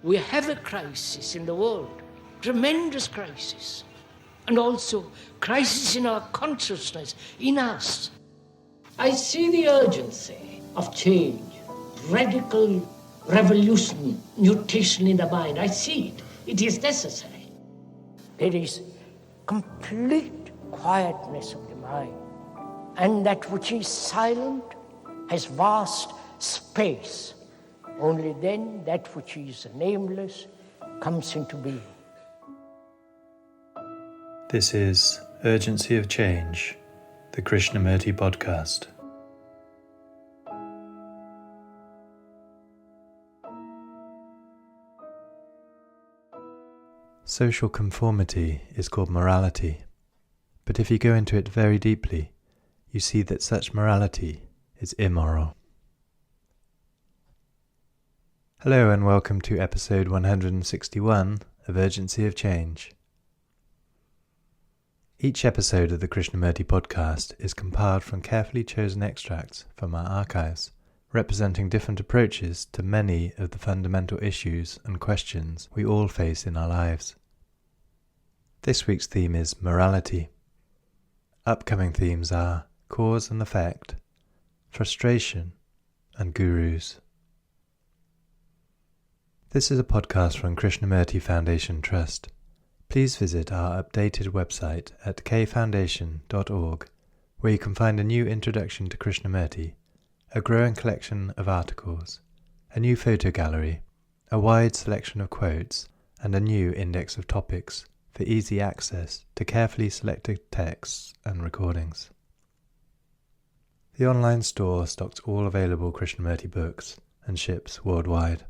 We have a crisis in the world, tremendous crisis, and also crisis in our consciousness, in us. I see the urgency of change, radical revolution, mutation in the mind. I see it. It is necessary. There is complete quietness of the mind, and that which is silent has vast space. Only then that which is nameless comes into being. This is Urgency of Change, the Krishnamurti podcast. Social conformity is called morality, but if you go into it very deeply, you see that such morality is immoral. Hello and welcome to episode 161 of Urgency of Change. Each episode of the Krishnamurti podcast is compiled from carefully chosen extracts from our archives, representing different approaches to many of the fundamental issues and questions we all face in our lives. This week's theme is morality. Upcoming themes are cause and effect, frustration, and gurus. This is a podcast from Krishnamurti Foundation Trust. Please visit our updated website at kfoundation.org, where you can find a new introduction to Krishnamurti, a growing collection of articles, a new photo gallery, a wide selection of quotes, and a new index of topics for easy access to carefully selected texts and recordings. The online store stocks all available Krishnamurti books and ships worldwide.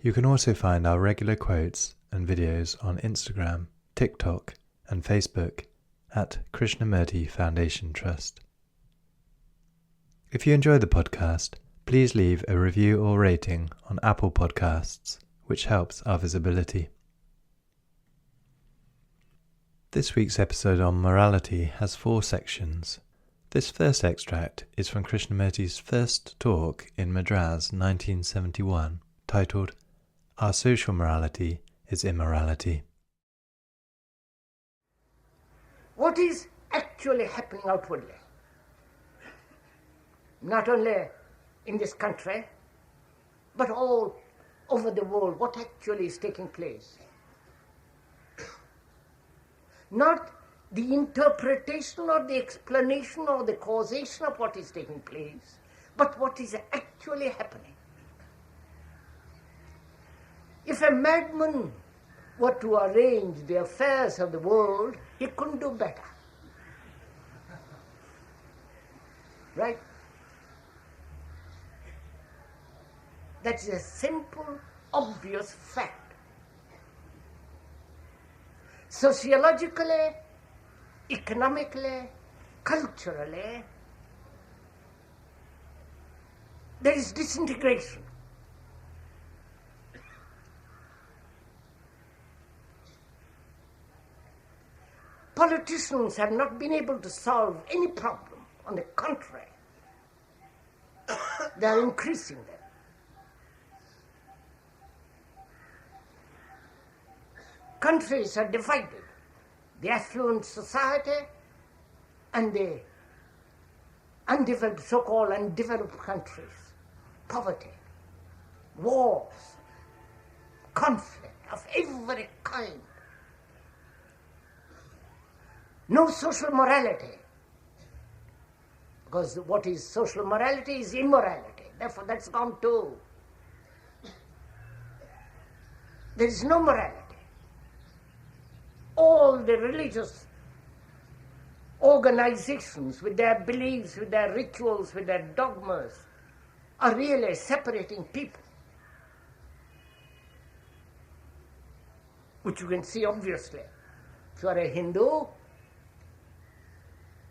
You can also find our regular quotes and videos on Instagram, TikTok, and Facebook at Krishnamurti Foundation Trust. If you enjoy the podcast, please leave a review or rating on Apple Podcasts, which helps our visibility. This week's episode on morality has 4 sections. This first extract is from Krishnamurti's first talk in Madras 1971, titled Our Social Morality is Immorality. What is actually happening outwardly? Not only in this country, but all over the world, what actually is taking place? Not the interpretation or the explanation or the causation of what is taking place, but what is actually happening. If a madman were to arrange the affairs of the world, he couldn't do better. Right? That's a simple, obvious fact. Sociologically, economically, culturally, there is disintegration. Politicians have not been able to solve any problem. On the contrary, they are increasing them. Countries are divided. The affluent society and the undeveloped, so-called undeveloped countries. Poverty, wars, conflict of every kind. No social morality. Because what is social morality is immorality. Therefore, that's gone too. There is no morality. All the religious organizations with their beliefs, with their rituals, with their dogmas are really separating people. Which you can see obviously. If you are a Hindu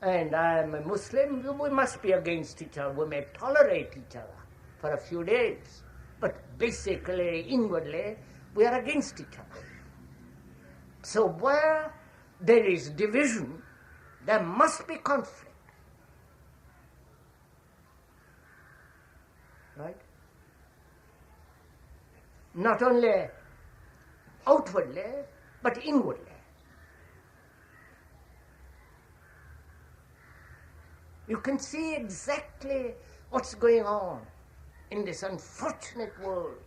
and I am a Muslim, we must be against each other. We may tolerate each other for a few days, but basically, inwardly, we are against each other. So where there is division, there must be conflict. Right? not only outwardly, but inwardly. You can see exactly what's going on in this unfortunate world.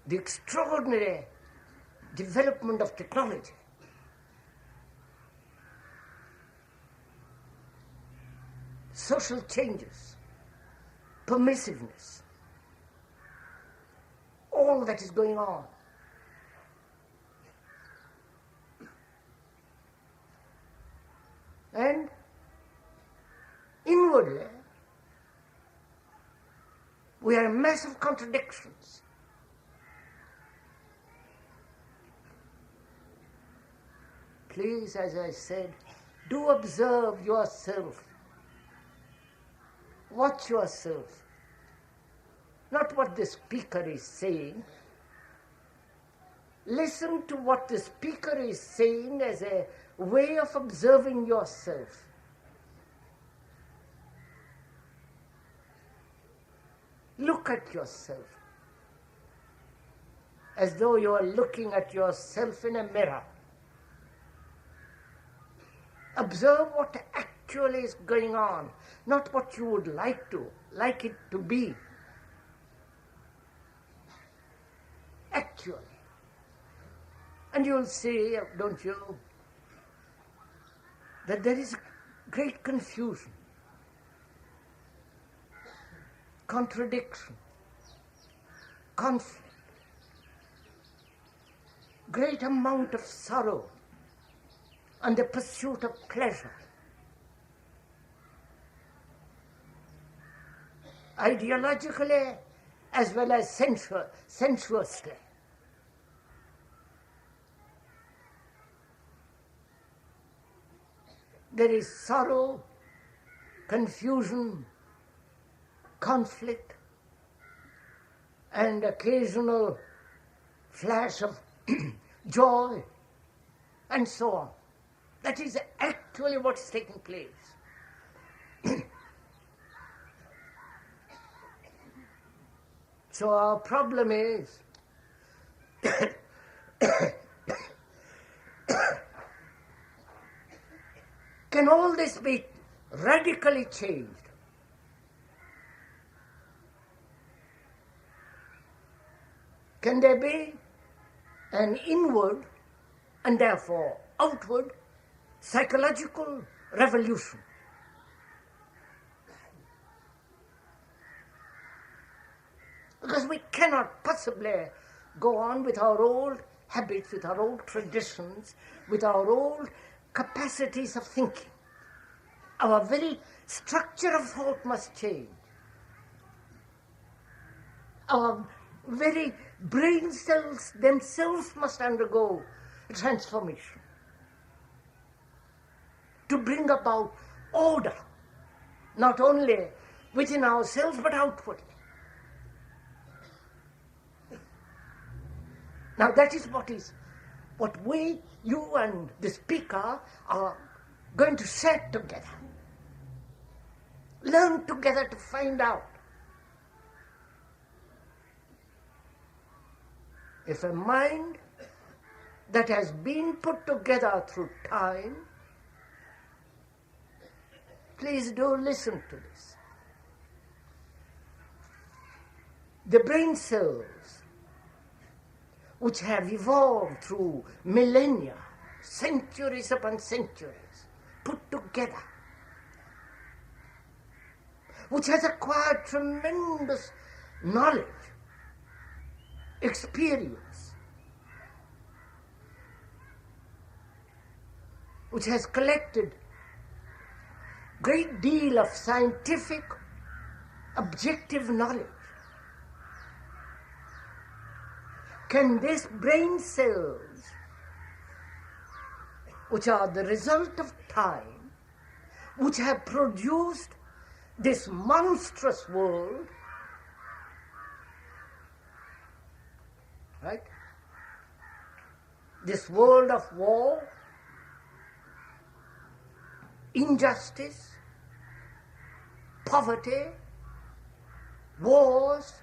The extraordinary development of technology, social changes, permissiveness, all that is going on. And inwardly, we are a mass of contradictions. Please, as I said, do observe yourself. Watch yourself. Not what the speaker is saying. Listen to what the speaker is saying as a way of observing yourself. Look at yourself as though you are looking at yourself in a mirror. Observe what actually is going on, not what you would like it to be. Actually. And you'll see, don't you, that there is great confusion, contradiction, conflict, great amount of sorrow, and the pursuit of pleasure. Ideologically as well as sensuously. There is sorrow, confusion, conflict, and occasional flash of joy, and so on. That is actually what's taking place. So our problem is can all this be radically changed? Can there be an inward and therefore outward psychological revolution? Because we cannot possibly go on with our old habits, with our old traditions, with our old capacities of thinking. Our very structure of thought must change. Our very brain cells themselves must undergo a transformation to bring about order, not only within ourselves but outwardly. Now that is what we, you and the speaker are going to set together. Learn together to find out. If a mind that has been put together through time, please do listen to this. The brain cells which have evolved through millennia, centuries upon centuries, put together, which has acquired tremendous knowledge, experience, which has collected great deal of scientific, objective knowledge. Can these brain cells, which are the result of time, which have produced this monstrous world, right? This world of war, injustice, poverty, wars,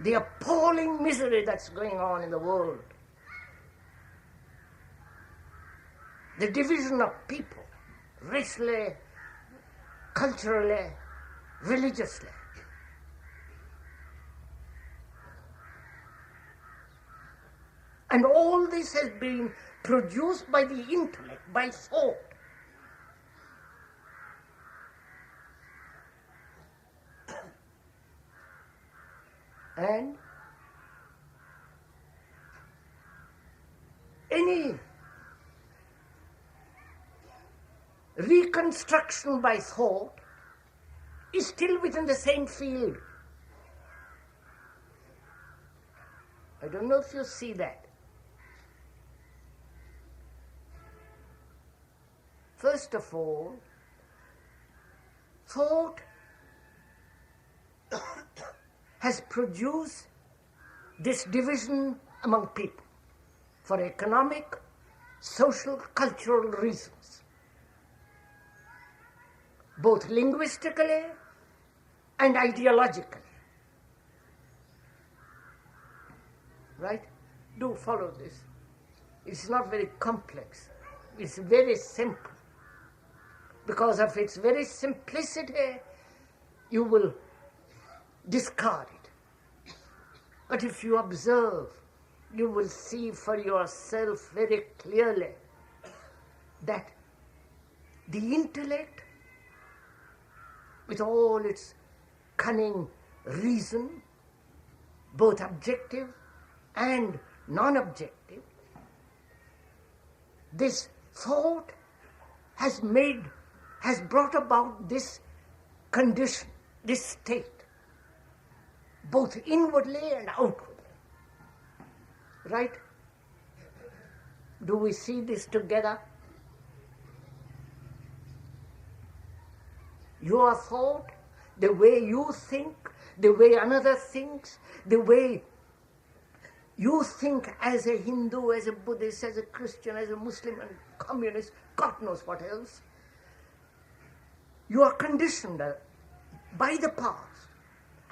the appalling misery that's going on in the world, the division of people, racially, culturally, religiously. And all this has been produced by the intellect, by thought. And any reconstruction by thought is still within the same field. I don't know if you see that. First of all, thought has produced this division among people for economic, social, cultural reasons, both linguistically and ideologically. Right? Do follow this. It's not very complex. It's very simple. Because of its very simplicity, you will discard it. But if you observe, you will see for yourself very clearly that the intellect, with all its cunning reason, both objective and non-objective, this thought has brought about this condition, this state, both inwardly and outwardly. Right? Do we see this together? Your thought, the way you think, the way another thinks, the way you think as a Hindu, as a Buddhist, as a Christian, as a Muslim and communist, God knows what else. You are conditioned by the past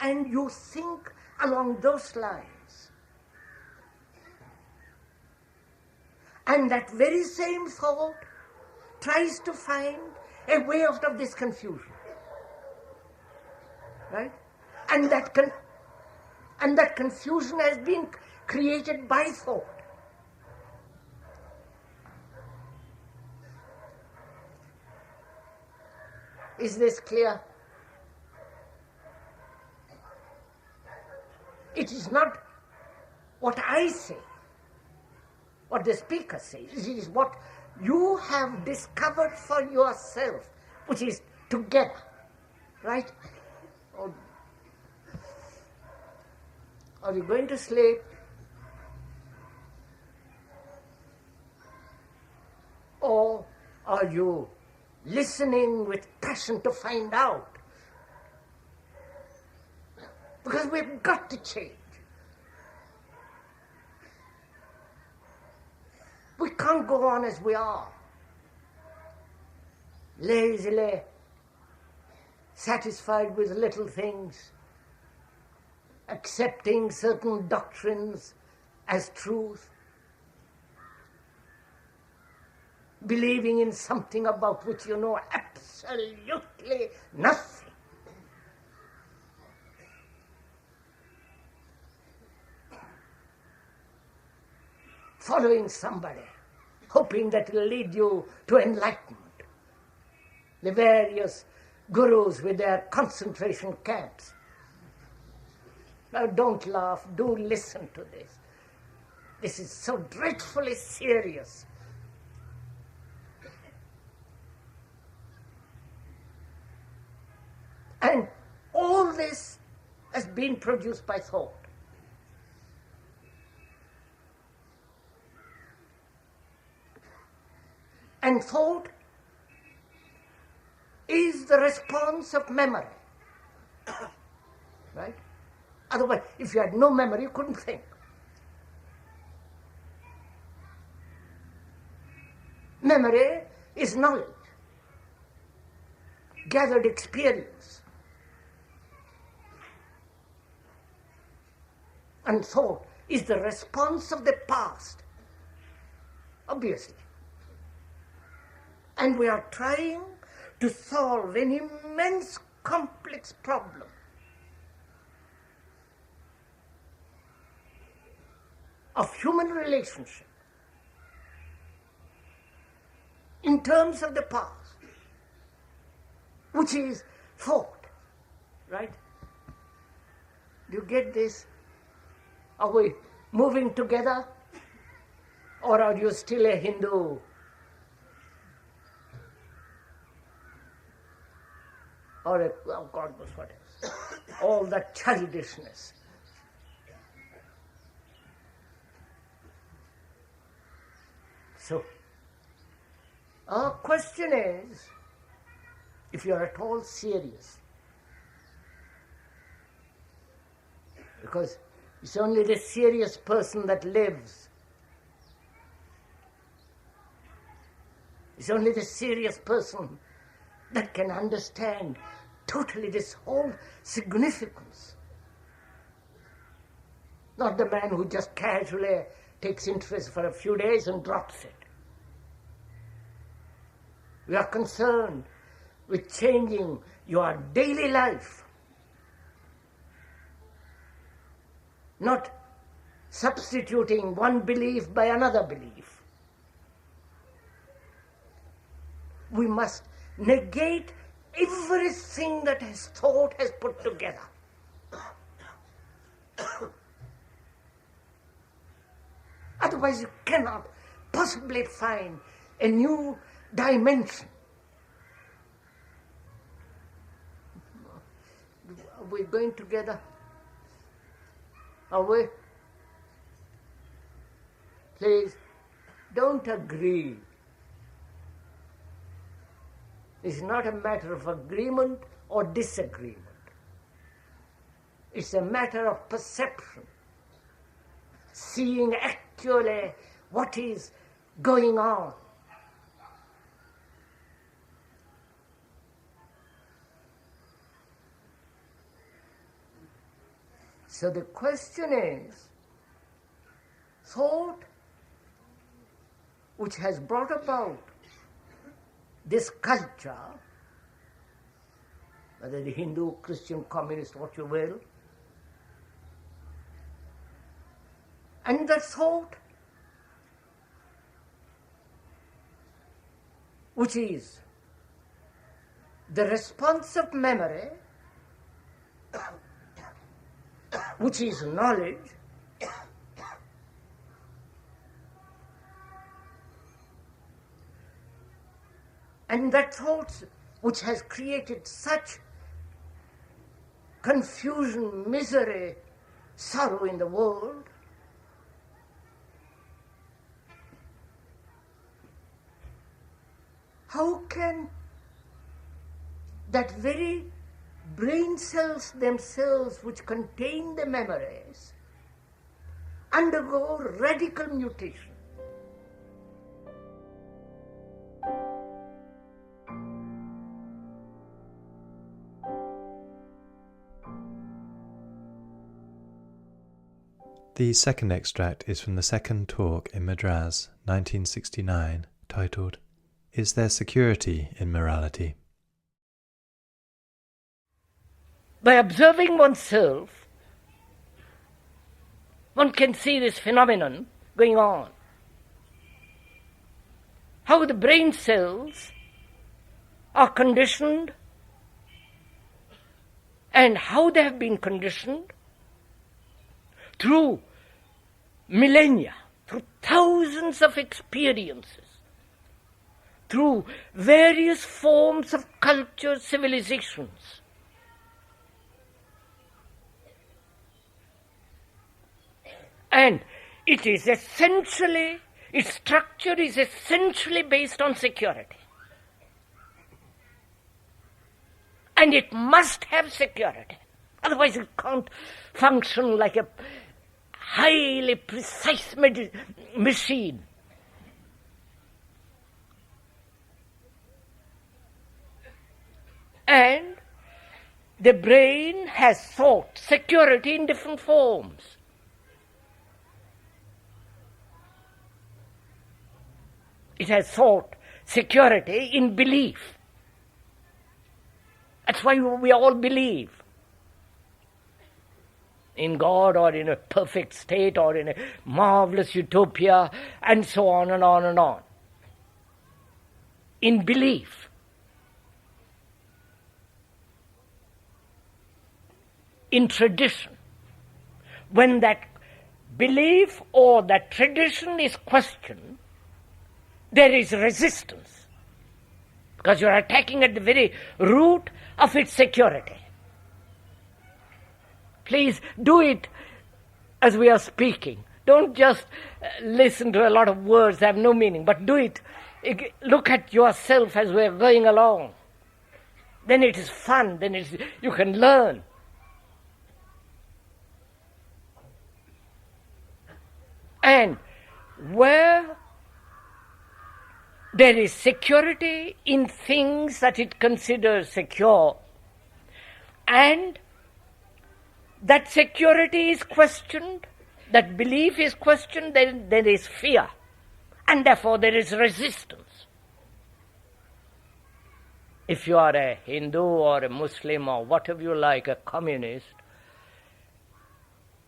and you think along those lines. And that very same thought tries to find a way out of this confusion. Right? And that confusion has been created by thought. Is this clear? It is not what I say, what the speaker says. It is what you have discovered for yourself, which is together. Right? Are you going to sleep? Or are you listening with passion to find out? Because we've got to change. We can't go on as we are, lazily satisfied with little things, accepting certain doctrines as truth, believing in something about which you know absolutely nothing. Following somebody, hoping that it will lead you to enlightenment. The various gurus with their concentration camps. Now don't laugh, do listen to this. This is so dreadfully serious. And all this has been produced by thought. And thought is the response of memory. Right? Otherwise, if you had no memory, you couldn't think. Memory is knowledge. gathered experience. And thought is the response of the past, obviously. And we are trying to solve an immense complex problem. Of human relationship in terms of the past, which is thought, right? Do you get this? Are we moving together, or are you still a Hindu? Or a, oh God knows what else. All that childishness. So, our question is, if you are at all serious, because it's only the serious person that lives. It's only the serious person that can understand totally this whole significance. Not the man who just casually takes interest for a few days and drops it. We are concerned with changing your daily life, not substituting one belief by another belief. We must negate everything that thought has put together. Otherwise you cannot possibly find a new dimension. Are we going together? Are we? Please, don't agree. It's not a matter of agreement or disagreement. It's a matter of perception, seeing actually what is going on. So the question is, thought which has brought about this culture, whether the Hindu, Christian, communist, what you will, and that thought which is the response of memory, which is knowledge, and that thought which has created such confusion, misery, sorrow in the world, how can that very brain cells themselves which contain the memories undergo radical mutation? The second extract is from the second talk in Madras, 1969, titled, Is There Security in Morality? By observing oneself, one can see this phenomenon going on. How the brain cells are conditioned and how they have been conditioned through millennia, through thousands of experiences, through various forms of culture, civilizations. And it is essentially, its structure is essentially based on security. And it must have security. Otherwise it can't function like a highly precise machine. And the brain has sought security in different forms. It has sought security in belief. That's why we all believe in God, or in a perfect state, or in a marvelous utopia, and so on and on and on. In belief. In tradition. When that belief or that tradition is questioned, there is resistance, because you are attacking at the very root of its security. Please do it as we are speaking. Don't just listen to a lot of words that have no meaning, but do it. Look at yourself as we are going along. Then it is fun, then you can learn. And where there is security in things that it considers secure, and that security is questioned, that belief is questioned, then there is fear, and therefore there is resistance. If you are a Hindu or a Muslim or whatever you like, a communist,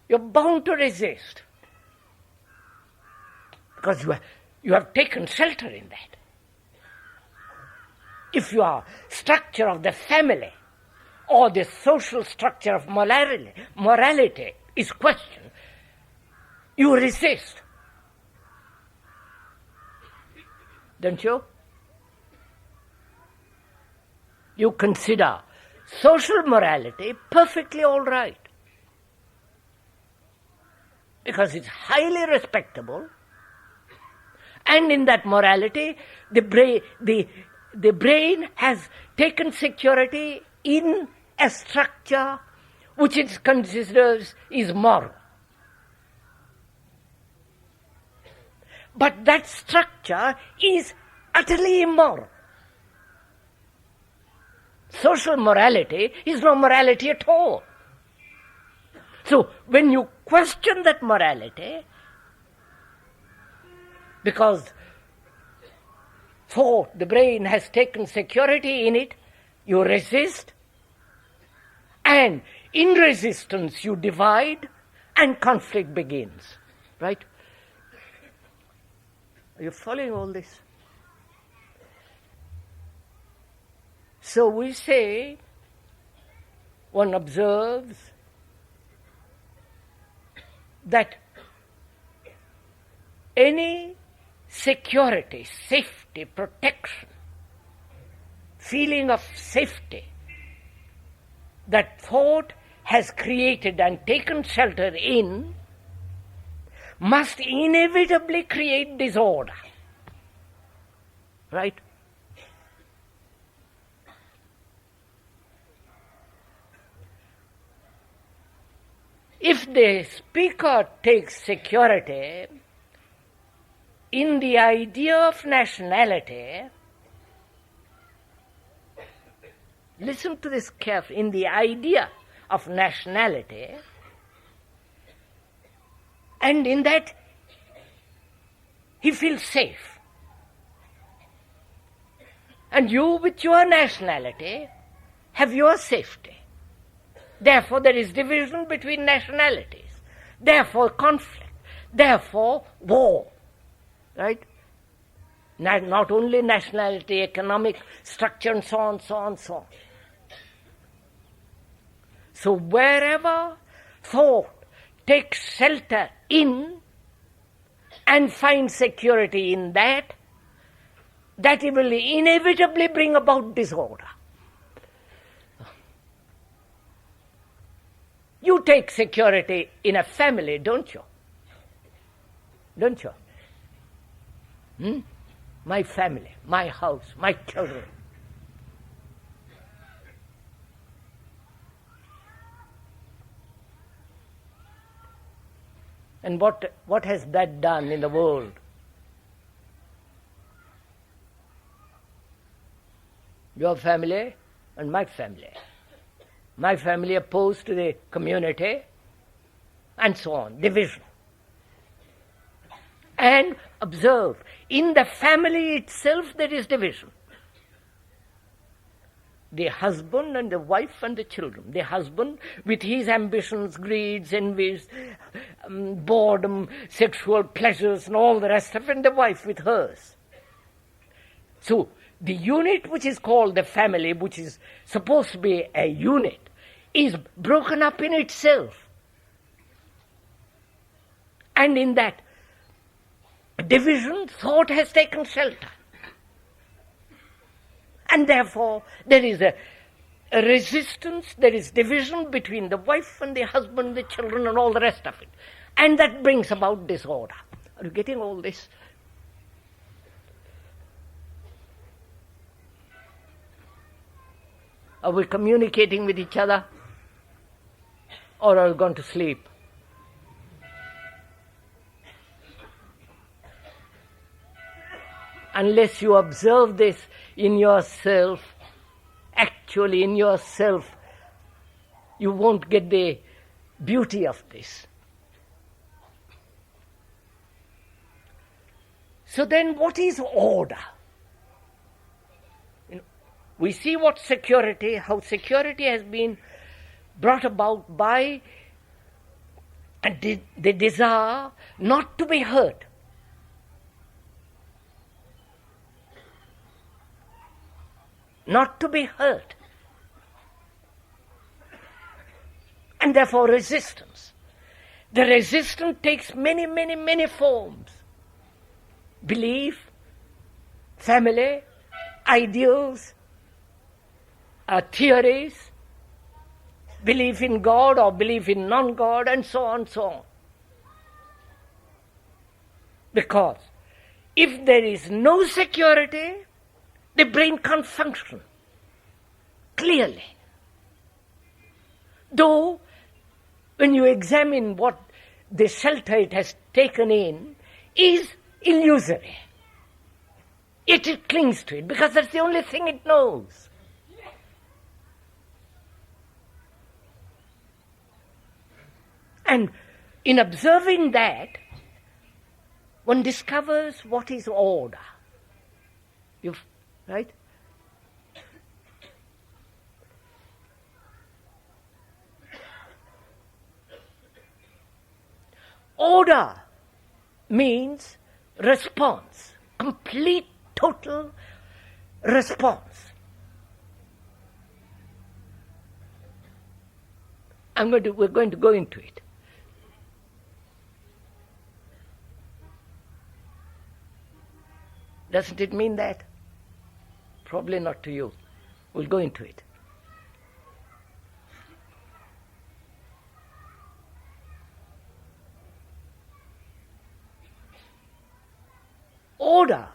you're bound to resist, because you have taken shelter in that. If your structure of the family or the social structure of morality is questioned, you resist. Don't you? You consider social morality perfectly all right, because it's highly respectable, and in that morality, the brain has taken security in a structure which it considers is moral. But that structure is utterly immoral. Social morality is no morality at all. So when you question that morality, because thought, the brain has taken security in it, you resist, and in resistance you divide, and conflict begins. Right? Are you following all this? So we say, one observes that any security, safety, protection, feeling of safety that thought has created and taken shelter in must inevitably create disorder. Right? If the speaker takes security in the idea of nationality, listen to this carefully, in the idea of nationality, and in that he feels safe. And you, with your nationality, have your safety. Therefore there is division between nationalities. Therefore conflict. Therefore war. Right? Not only nationality, economic structure, and so on, so on, so on. So wherever thought takes shelter in and finds security in that it will inevitably bring about disorder. You take security in a family, don't you? Don't you? My family, my house, my children. And what has that done in the world? Your family and my family. My family opposed to the community, and so on, division. And observe, in the family itself there is division. The husband and the wife and the children. The husband with his ambitions, greeds, envies, boredom, sexual pleasures and all the rest of it, and the wife with hers. So the unit which is called the family, which is supposed to be a unit, is broken up in itself. And in that division, thought has taken shelter. And therefore, there is a resistance, there is division between the wife and the husband, the children, and all the rest of it. And that brings about disorder. Are you getting all this? Are we communicating with each other? Or are we going to sleep? Unless you observe this in yourself, actually in yourself, you won't get the beauty of this. So then what is order? We see what security, how security has been brought about by the desire not to be hurt. Not to be hurt. And therefore resistance. The resistance takes many, many, many forms. Belief, family, ideals, theories, belief in God or belief in non-God, and so on, so on. Because if there is no security, the brain can't function clearly. Though, when you examine what the shelter it has taken in is illusory, yet it clings to it because that's the only thing it knows. And in observing that, one discovers what is order. Right? Order means response, complete, total response. We're going to go into it. Doesn't it mean that? Probably not to you. We'll go into it. Order,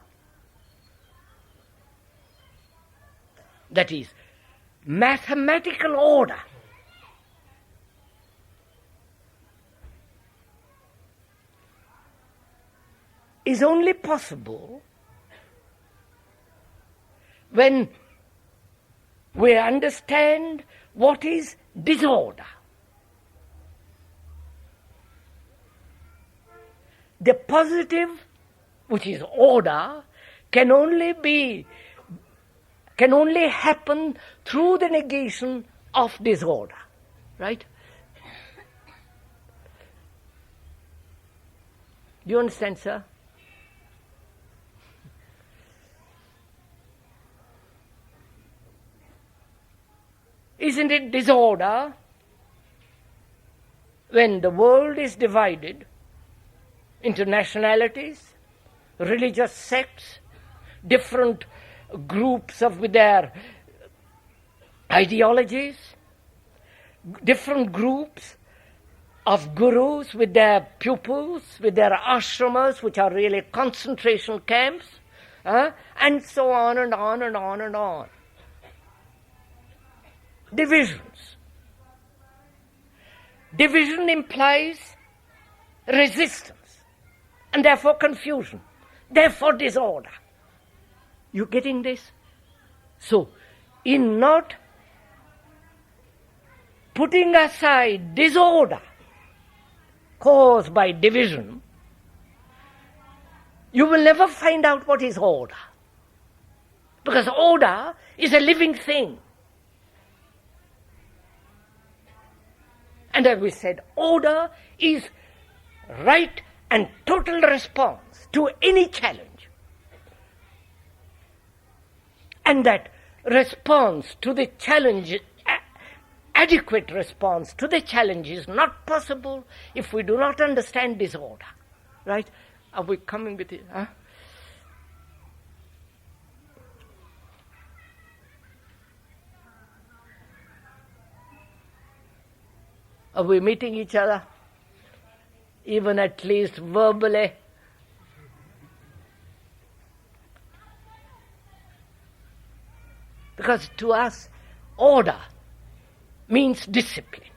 that is, mathematical order, is only possible when we understand what is disorder. The positive, which is order, can only happen through the negation of disorder. Right? Do you understand, sir? Isn't it disorder when the world is divided into nationalities, religious sects, different groups with their ideologies, different groups of gurus with their pupils, with their ashramas, which are really concentration camps, and so on and on and on and on. Divisions. Division implies resistance, and therefore confusion, therefore disorder. You getting this? So, in not putting aside disorder caused by division, you will never find out what is order. Because order is a living thing. And as we said, order is right and total response to any challenge. And that response to the challenge, adequate response to the challenge is not possible if we do not understand disorder. Right? Are we coming with it? Huh? Are we meeting each other? Even at least verbally? Because to us, order means discipline.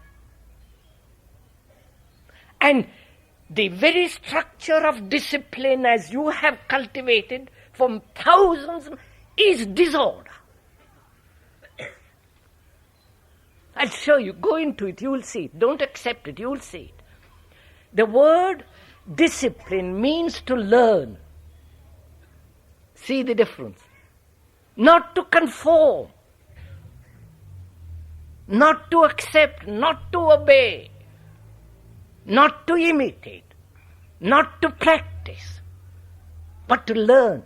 And the very structure of discipline as you have cultivated from thousands is disorder. I'll show you. Go into it. You will see it. Don't accept it. You will see it. The word discipline means to learn. See the difference. Not to conform. Not to accept. Not to obey. Not to imitate. Not to practice. But to learn.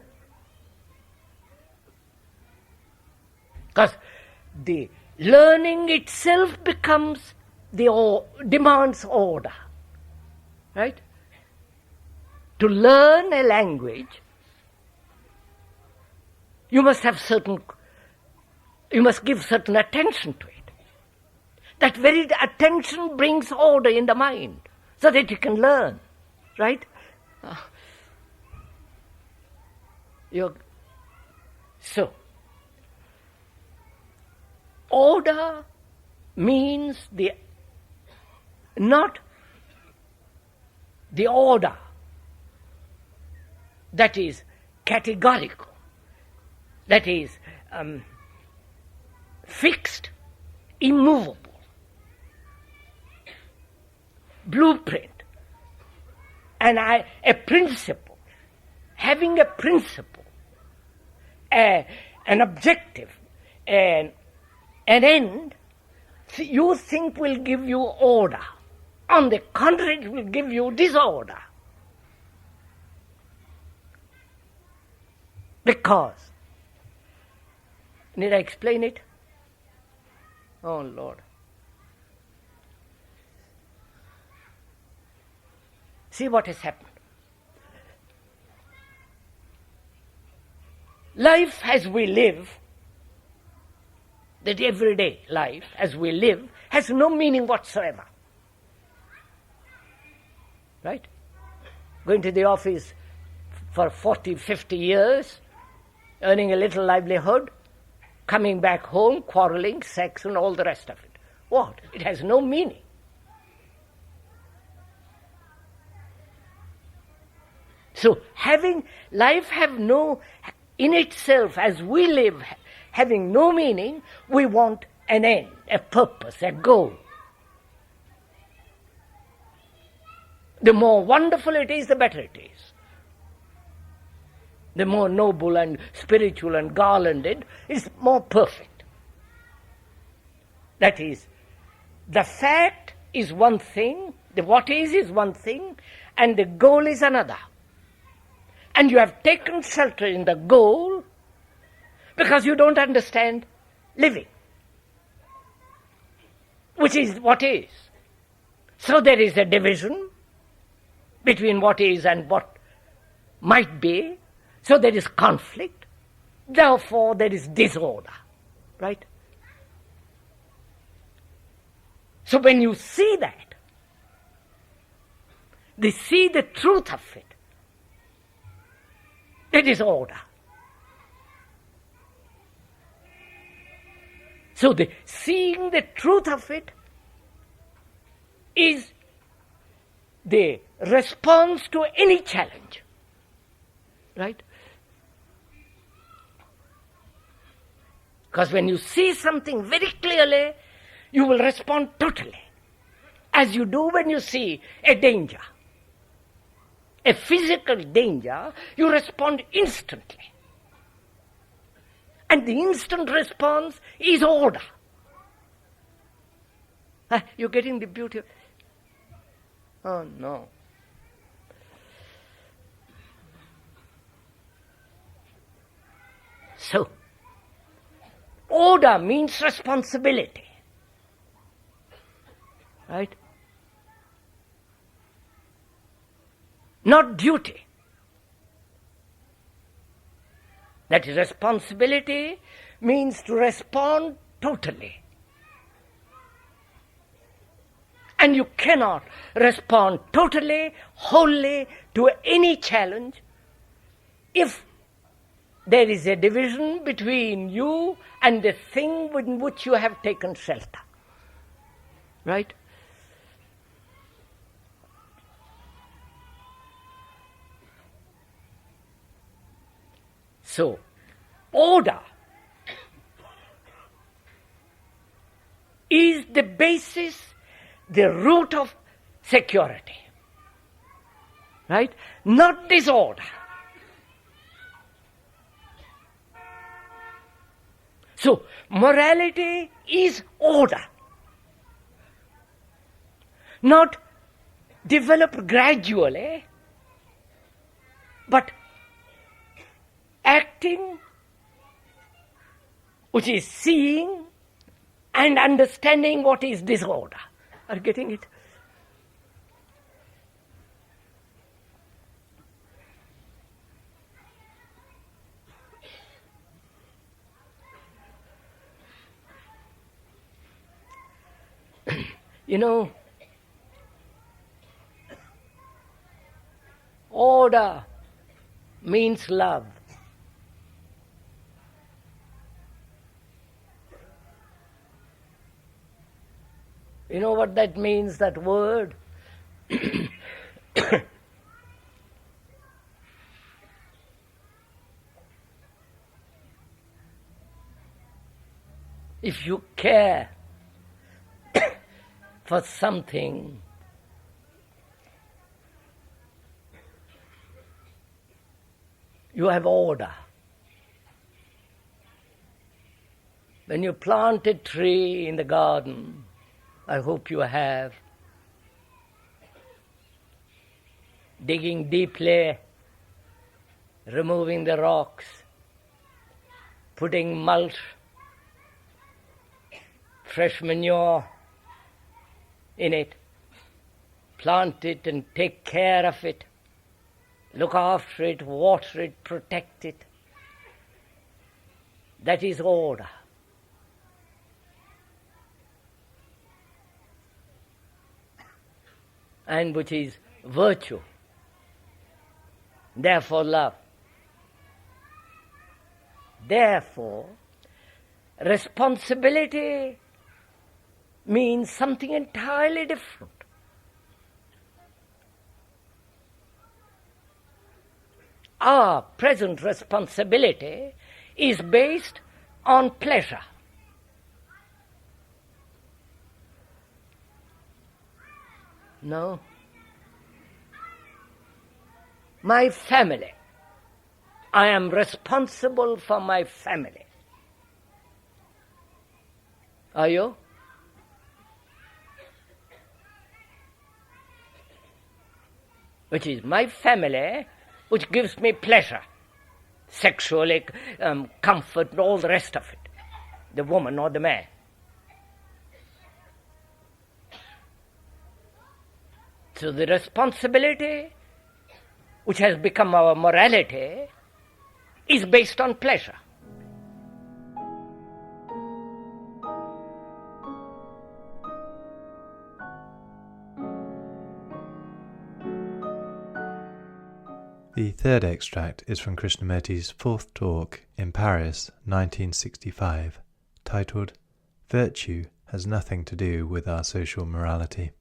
Because the learning itself demands order. Right? To learn a language, you must give certain attention to it. That very attention brings order in the mind so that you can learn. Right? So, order means not the order that is categorical, that is fixed, immovable, blueprint, and a principle, having a principle, an objective, an end, you think will give you order. On the contrary, it will give you disorder. Because, need I explain it? Oh Lord. See what has happened. Life as we live, that everyday life as we live, has no meaning whatsoever. Right? Going to the office for 40, 50 years, earning a little livelihood, coming back home, quarreling, sex, and all the rest of it. What? It has no meaning. So, life have no, in itself, as we live, having no meaning, we want an end, a purpose, a goal. The more wonderful it is, the better it is. The more noble and spiritual and garlanded is more perfect. That is, the fact is one thing, the what is one thing, and the goal is another. And you have taken shelter in the goal because you don't understand living, which is what is. So there is a division between what is and what might be. So there is conflict. Therefore there is disorder. Right? So when you see that, they see the truth of it. It is order. So seeing the truth of it is the response to any challenge. Right? Because when you see something very clearly, you will respond totally, as you do when you see a danger. A physical danger, you respond instantly. And the instant response is order. You're getting the beauty of... Oh, no. So, order means responsibility. Right? Not duty. That is, responsibility means to respond totally. And you cannot respond totally, wholly to any challenge if there is a division between you and the thing in which you have taken shelter. Right? So, order is the basis, the root of security. Right? Not disorder. So, morality is order. Not developed gradually, but acting, which is seeing and understanding what is disorder. Are you getting it? You know, order means love. You know what that means, that word? If you care for something, you have order. When you plant a tree in the garden, I hope you have, digging deeply, removing the rocks, putting mulch, fresh manure in it, plant it and take care of it, look after it, water it, protect it. That is order. And which is virtue, therefore love. Therefore, responsibility means something entirely different. Our present responsibility is based on pleasure. No. My family. I am responsible for my family. Are you? Which is my family, which gives me pleasure, sexually, comfort, and all the rest of it, the woman or the man. So the responsibility, which has become our morality, is based on pleasure. The third extract is from Krishnamurti's fourth talk in Paris, 1965, titled "Virtue has nothing to do with our social morality."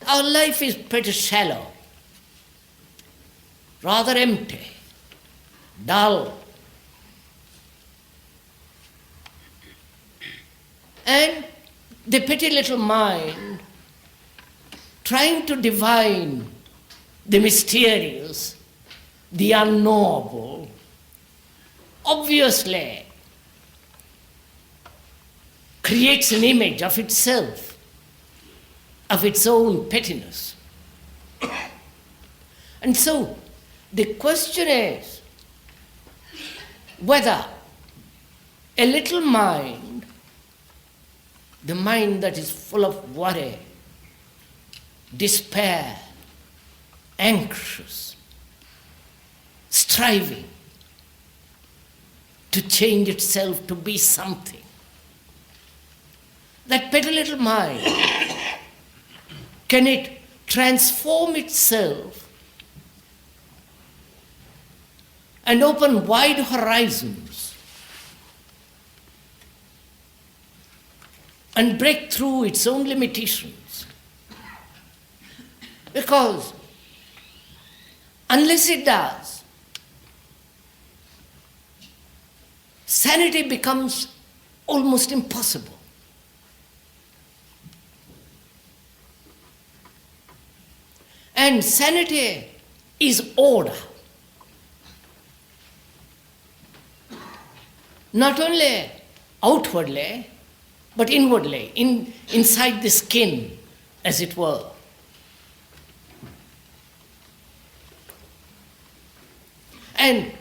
Our life is pretty shallow, rather empty, dull. And the petty little mind, trying to divine the mysterious, the unknowable, obviously creates an image of itself, of its own pettiness. And so the question is whether a little mind, the mind that is full of worry, despair, anxious, striving to change itself to be something, that petty little mind, can it transform itself and open wide horizons and break through its own limitations? Because unless it does, sanity becomes almost impossible. And sanity is order. Not only outwardly, but inwardly, inside the skin, as it were. And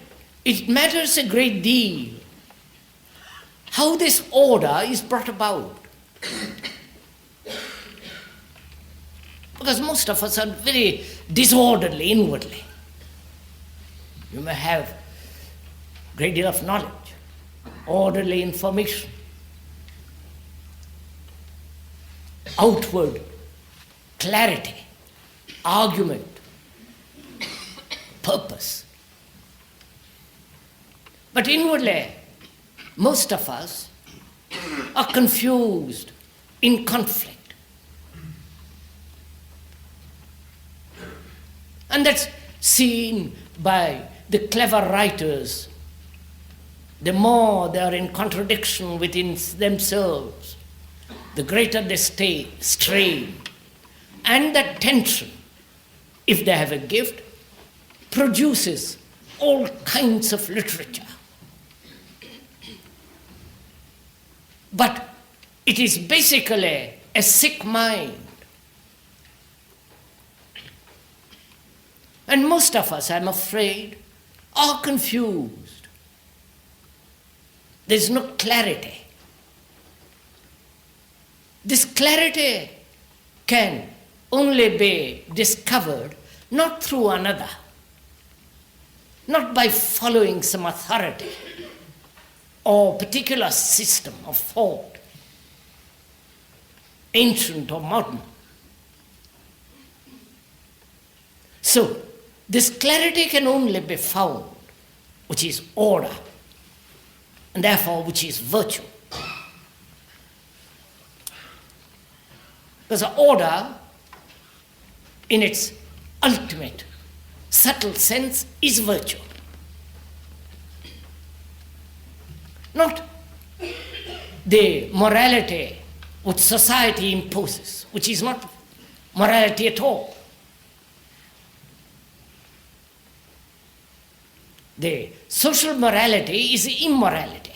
it matters a great deal how this order is brought about. Because most of us are very disorderly inwardly. You may have a great deal of knowledge, orderly information, outward clarity, argument, purpose. But inwardly, most of us are confused, in conflict. And that's seen by the clever writers. The more they are in contradiction within themselves, the greater the strain and the tension, if they have a gift, produces all kinds of literature. But it is basically a sick mind. And most of us, I'm afraid, are confused. There's no clarity. This clarity can only be discovered not through another, not by following some authority or particular system of thought, ancient or modern. So, this clarity can only be found, which is order, and therefore which is virtue. Because order, in its ultimate, subtle sense, is virtue. Not the morality which society imposes, which is not morality at all. The social morality is immorality.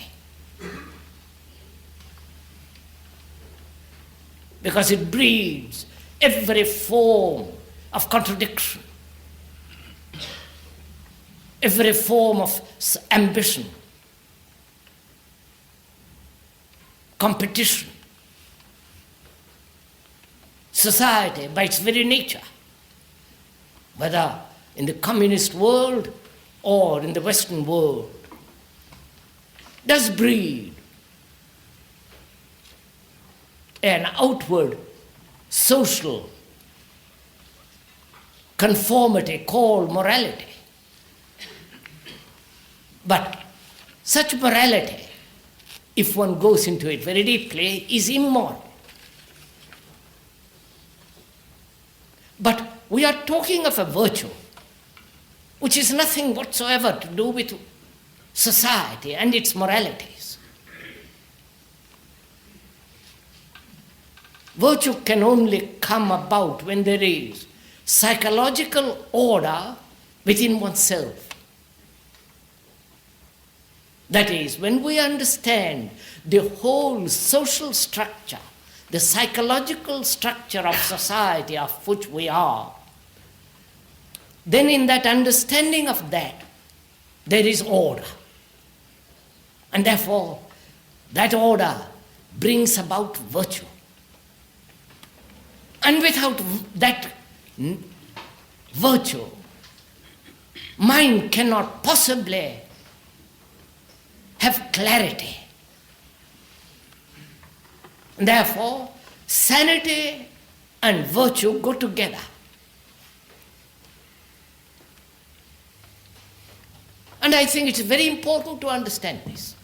Because it breeds every form of contradiction, every form of ambition, competition. Society, by its very nature, whether in the communist world or in the Western world, does breed an outward social conformity called morality. But such morality, if one goes into it very deeply, is immoral. But we are talking of a virtue which is nothing whatsoever to do with society and its moralities. Virtue can only come about when there is psychological order within oneself. That is, when we understand the whole social structure, the psychological structure of society of which we are, then in that understanding of that, there is order. And therefore, that order brings about virtue. And without that virtue, mind cannot possibly have clarity. And therefore, sanity and virtue go together. And I think it's very important to understand this.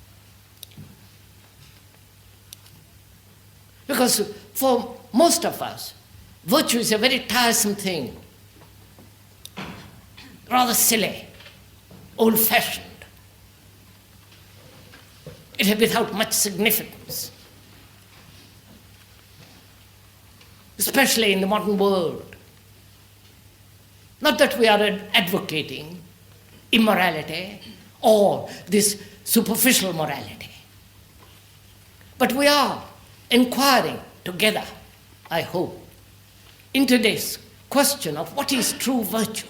Because for most of us, virtue is a very tiresome thing, rather silly, old-fashioned. It is without much significance, especially in the modern world. Not that we are advocating immorality or this superficial morality, but we are inquiring together, I hope, into this question of what is true virtue.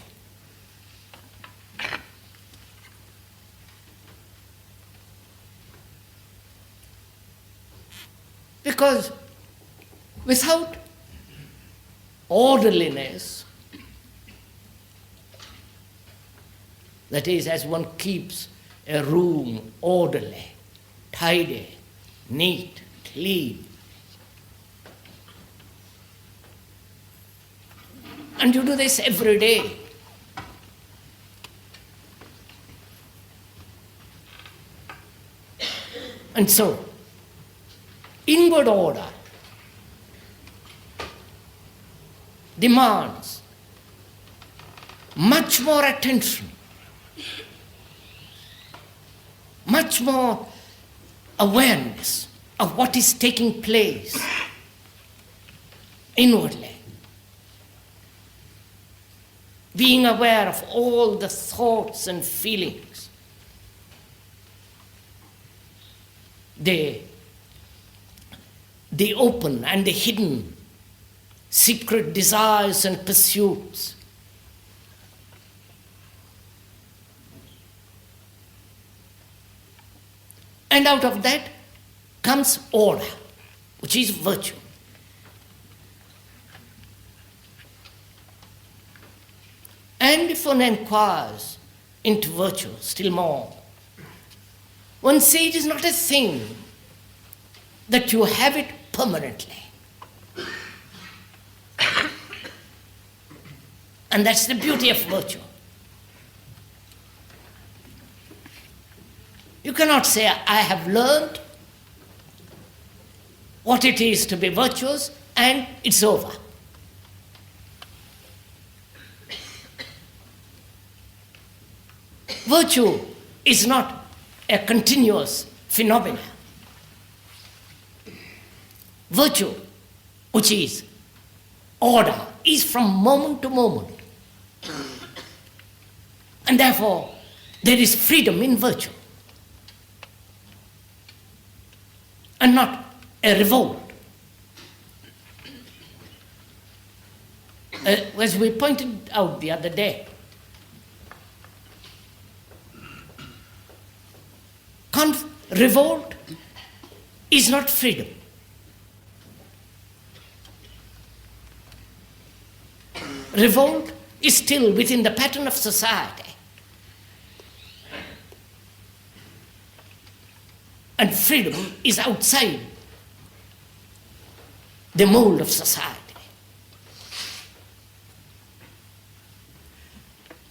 Because without orderliness, that is, as one keeps a room orderly, tidy, neat, clean, and you do this every day, and so inward order demands much more attention, much more awareness of what is taking place inwardly. Being aware of all the thoughts and feelings, the open and the hidden secret desires and pursuits. And out of that comes order, which is virtue. And if one inquires into virtue still more, one sees it is not a thing that you have it permanently. And that's the beauty of virtue. You cannot say, I have learned what it is to be virtuous and it's over. Virtue is not a continuous phenomenon. Virtue, which is order, is from moment to moment. And therefore, there is freedom in virtue. And not a revolt. As we pointed out the other day, revolt is not freedom. Revolt is still within the pattern of society. And freedom is outside the mold of society.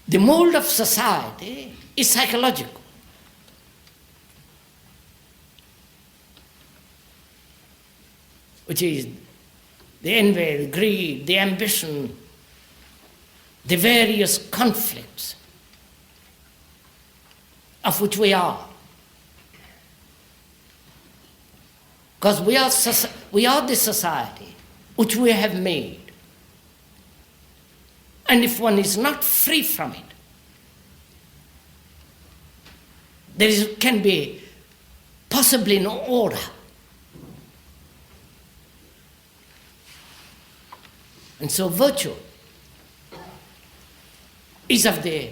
The mold of society is psychological. Which is the envy, the greed, the ambition, the various conflicts of which we are. Because we are the society which we have made. And if one is not free from it, can be possibly no order. And so virtue is of the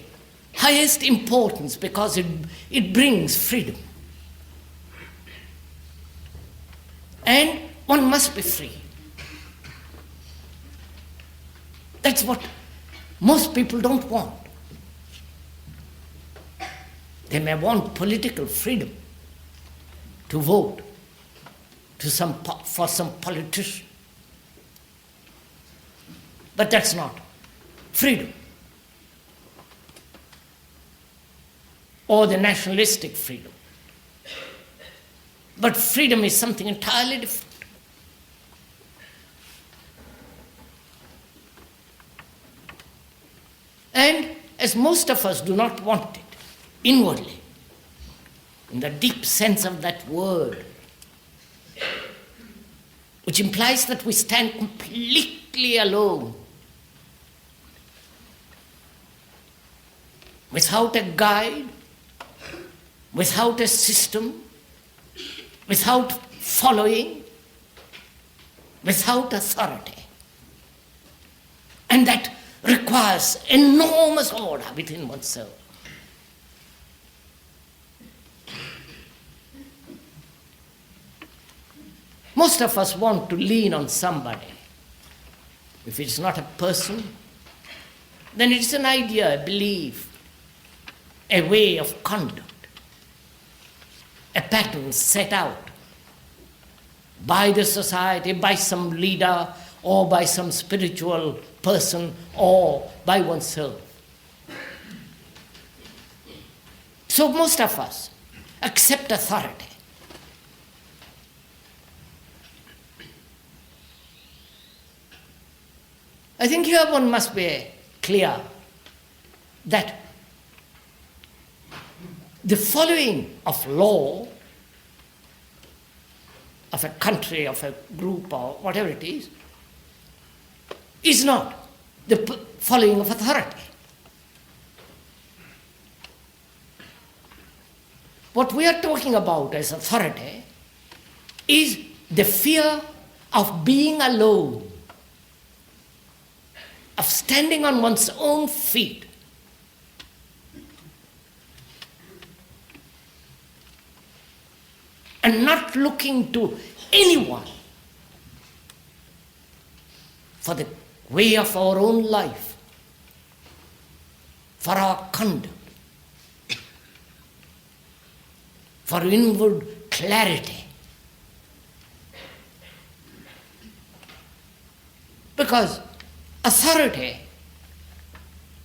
highest importance because it brings freedom. And one must be free. That's what most people don't want. They may want political freedom to vote for some politician. But that's not freedom. Or the nationalistic freedom. But freedom is something entirely different. And as most of us do not want it inwardly, in the deep sense of that word, which implies that we stand completely alone, without a guide, without a system, without following, without authority. And that requires enormous order within oneself. Most of us want to lean on somebody. If it's not a person, then it's an idea, a belief, a way of conduct, a pattern set out by the society, by some leader, or by some spiritual person, or by oneself. So most of us accept authority. I think here one must be clear that the following of law of a country, of a group, or whatever it is not the following of authority. What we are talking about as authority is the fear of being alone, of standing on one's own feet, and not looking to anyone for the way of our own life, for our conduct, for inward clarity. Because authority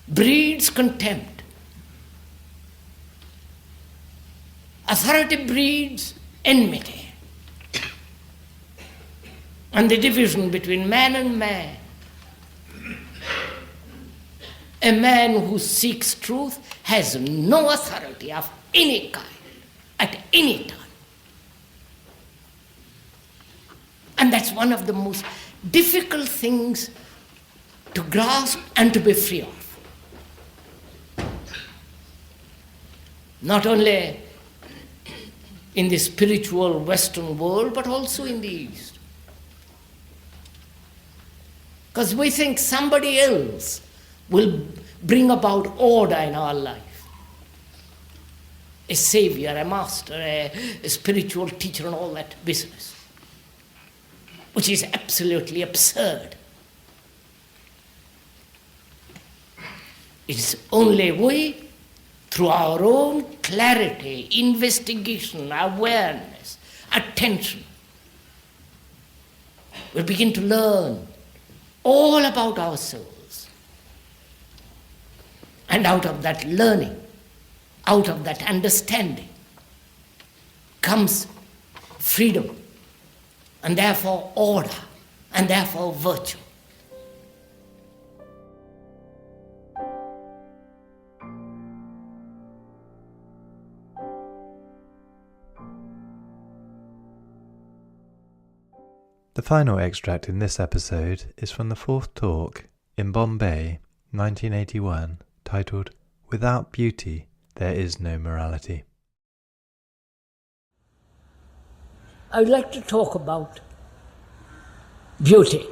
breeds contempt. Authority breeds enmity. And the division between man and man. A man who seeks truth has no authority of any kind at any time. And that's one of the most difficult things to grasp and to be free of. Not only in the spiritual Western world, but also in the East. Because we think somebody else will bring about order in our life. A savior, a master, a spiritual teacher, and all that business, which is absolutely absurd. It's only we, through our own clarity, investigation, awareness, attention, we begin to learn all about ourselves. And out of that learning, out of that understanding, comes freedom, and therefore order, and therefore virtue. The The final extract in this episode is from the fourth talk in Bombay, 1981, titled Without Beauty, There Is No Morality. I would like to talk about beauty.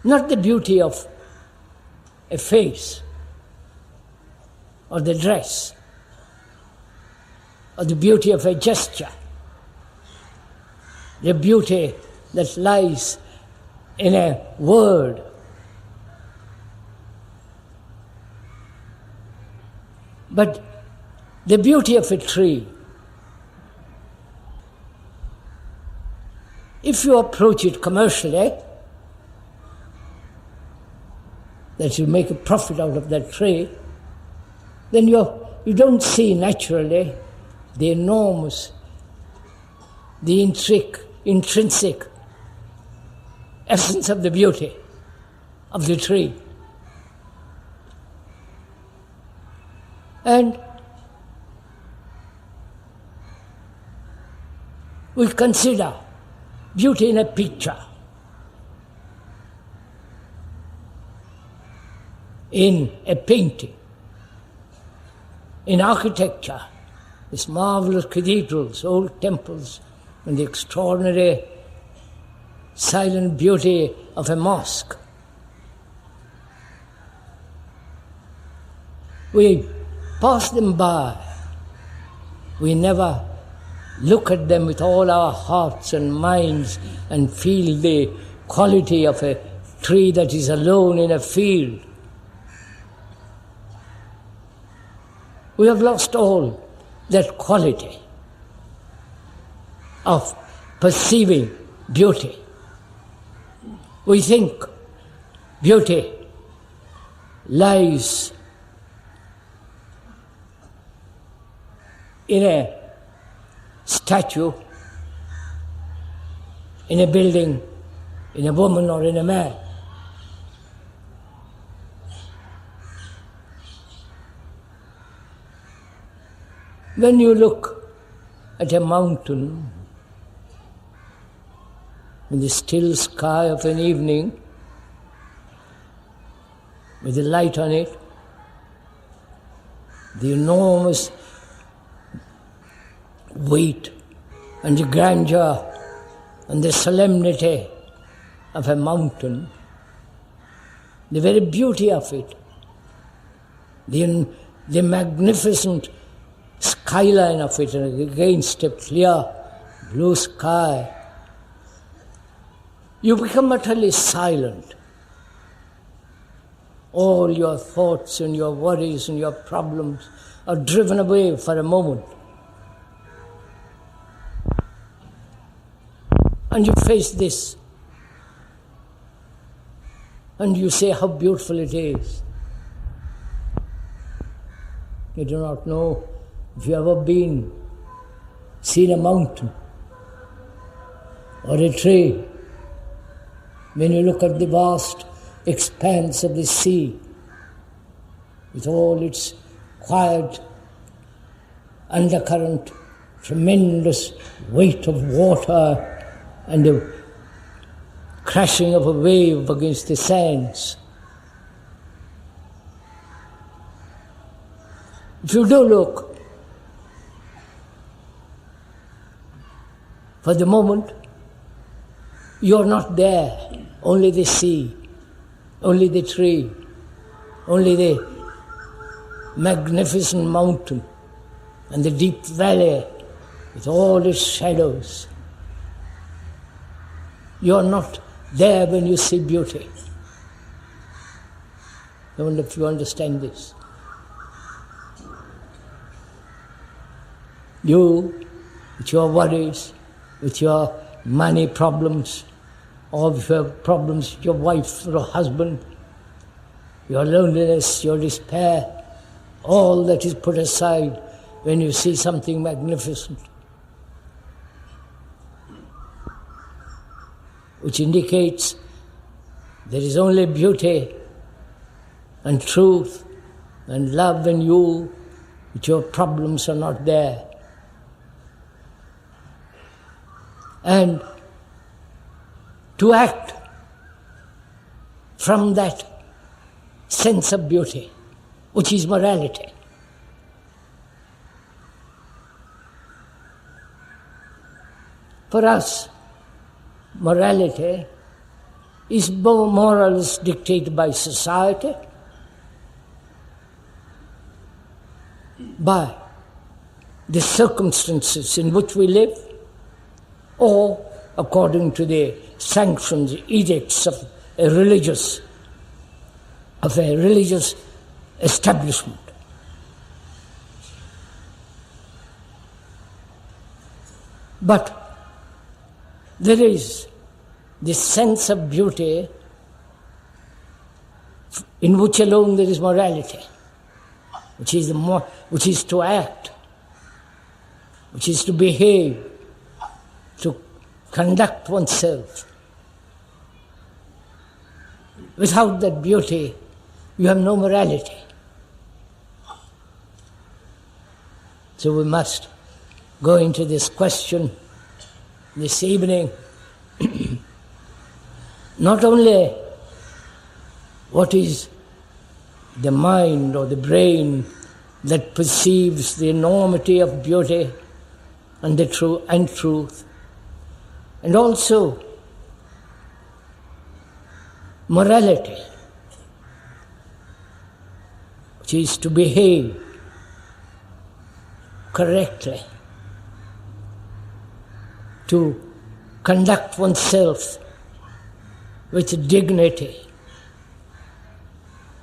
Not the beauty of a face, or the dress, or the beauty of a gesture, the beauty that lies in a word. But the beauty of a tree. If you approach it commercially, that you make a profit out of that tree, then you don't see naturally the enormous, the intrinsic essence of the beauty of the tree. And we consider beauty in a picture, in a painting, in architecture, these marvelous cathedrals, old temples, and the extraordinary silent beauty of a mosque. We pass them by. We never look at them with all our hearts and minds and feel the quality of a tree that is alone in a field. We have lost all that quality of perceiving beauty. We think beauty lies in a statue, in a building, in a woman or in a man. When you look at a mountain in the still sky of an evening, with the light on it, the enormous weight and the grandeur and the solemnity of a mountain, the very beauty of it, the magnificent skyline of it against a clear blue sky, you become utterly silent. All your thoughts and your worries and your problems are driven away for a moment. And you face this, and you say how beautiful it is. You do not know if you have ever seen a mountain or a tree. When you look at the vast expanse of the sea, with all its quiet undercurrent, tremendous weight of water, and the crashing of a wave against the sands. If you do look, for the moment, you're not there. Only the sea, only the tree, only the magnificent mountain and the deep valley with all its shadows. You're not there when you see beauty. I wonder if you understand this. You, with your worries, with your money problems, or if you have problems with your wife or husband, your loneliness, your despair, all that is put aside when you see something magnificent, which indicates there is only beauty and truth and love in you, but your problems are not there. and to act from that sense of beauty, which is morality. For us, morality is morals dictated by society, by the circumstances in which we live, or according to the sanctions, edicts of a religious establishment. But there is this sense of beauty in which alone there is morality, which is to act, which is to behave, to conduct oneself. Without that beauty, you have no morality. So we must go into this question this evening. Not only what is the mind or the brain that perceives the enormity of beauty and the truth, and also morality, which is to behave correctly, to conduct oneself with dignity,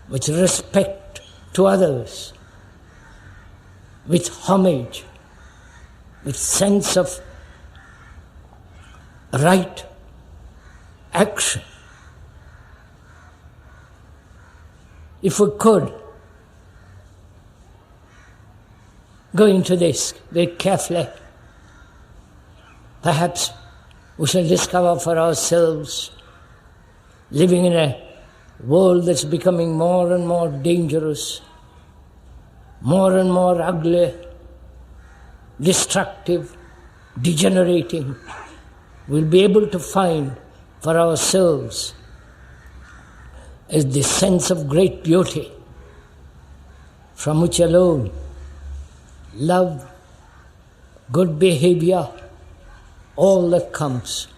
with respect to others, with homage, with sense of right action. If we could go into this very carefully, perhaps we shall discover for ourselves, living in a world that's becoming more and more dangerous, more and more ugly, destructive, degenerating, we'll be able to find for ourselves the sense of great beauty, from which alone love, good behavior, all that comes.